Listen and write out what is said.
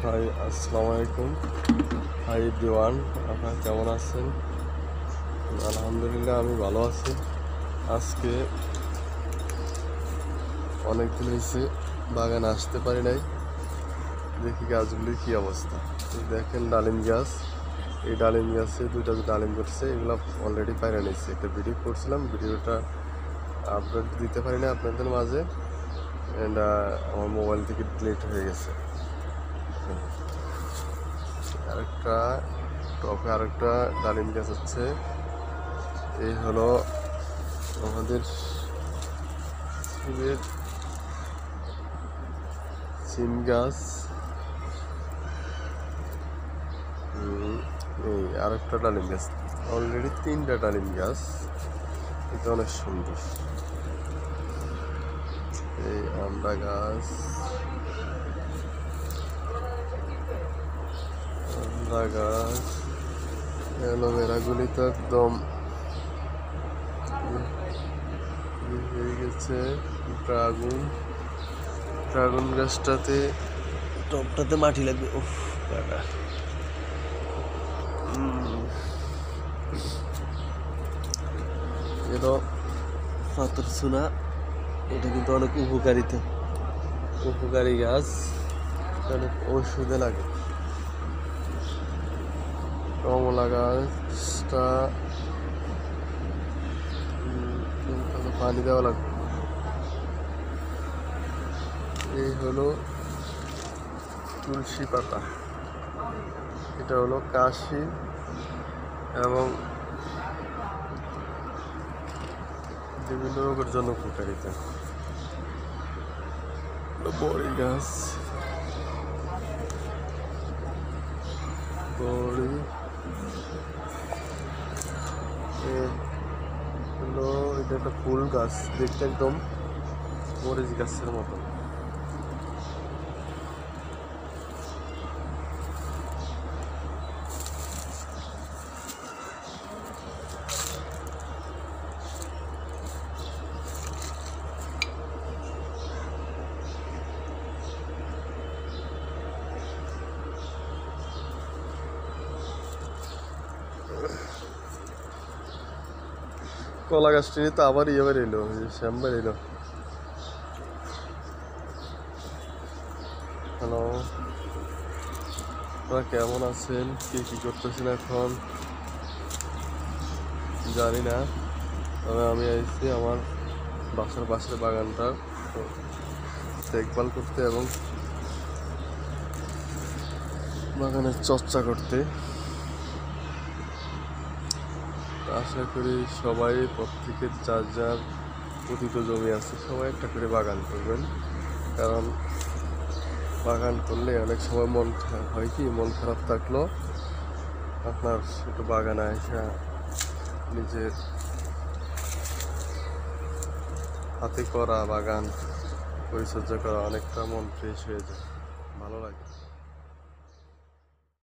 High, আসসালামু আলাইকুম। Hi everyone, আপনারা কেমন আছেন? আলহামদুলিল্লাহ আমি ভালো আছি। আজকে অনেক দিন হয়েছে বাগান আসতে পারি নাই। দেখি গাছগুলির কী অবস্থা। দেখেন ডালিম গাছ, এই ডালিম গাছে দুইটা ডালিম করছে, এগুলো অলরেডি পাইরা নিচ্ছে। একটা ভিডিও করছিলাম, ভিডিওটা আপলোড দিতে পারি না আপনাদের মাঝে, অ্যান্ড আমার মোবাইল থেকে ডিলিট হয়ে গেছে। আরেকটা টপে আরেকটা ডালিম গাছ হচ্ছে। এই হলো আমাদের সিম গাছ। এই আরেকটা ডালিম গাছ, অলরেডি 3টা ডালিম গাছ। এটা অনেক সুন্দর। এই আমড়া গাছ, আমড়া গাছ, অ্যালোভেরাগুলি তো একদম হয়ে গেছে। ড্রাগন গাছটাতে টপটাতে মাটি লাগবে। উফ কাটা। এটা পাথর সোনা, এটা কিন্তু অনেক উপকারী গাছ, অনেক ঔষধে লাগে। কমলা গাছটা পানি দেওয়া লাগবে। এই হলো তুলসী পাতা, এটা হলো কাশি এবং বিভিন্ন রোগের জন্য উপকারিতা। বড়ি গাছ, বড়ি হলো, এটা একটা ফুল গাছ, দেখতে একদম মরিচ গাছের মতো। কলা গাছটি তো আবার এবার এলো, শ্যামবার এলো। হ্যালো, আপনারা কেমন আছেন? কে কী করতেছেন এখন জানি না, তবে আমি আইছি আমার বাসার পাশের বাগানটার দেখভাল করতে এবং বাগানের চর্চা করতে। আশা করি সবাই, প্রত্যেকের যার যার পতিত জমি আছে, সবাই একটা করে বাগান করবেন। কারণ বাগান করলে অনেক সময় মন খারাপ হয়, কি মন খারাপ থাকলেও আপনার একটু বাগানে এসে নিজের হাতে করা বাগান পরিচর্যা করা অনেকটা মন ফ্রেশ হয়ে যায়, ভালো লাগে।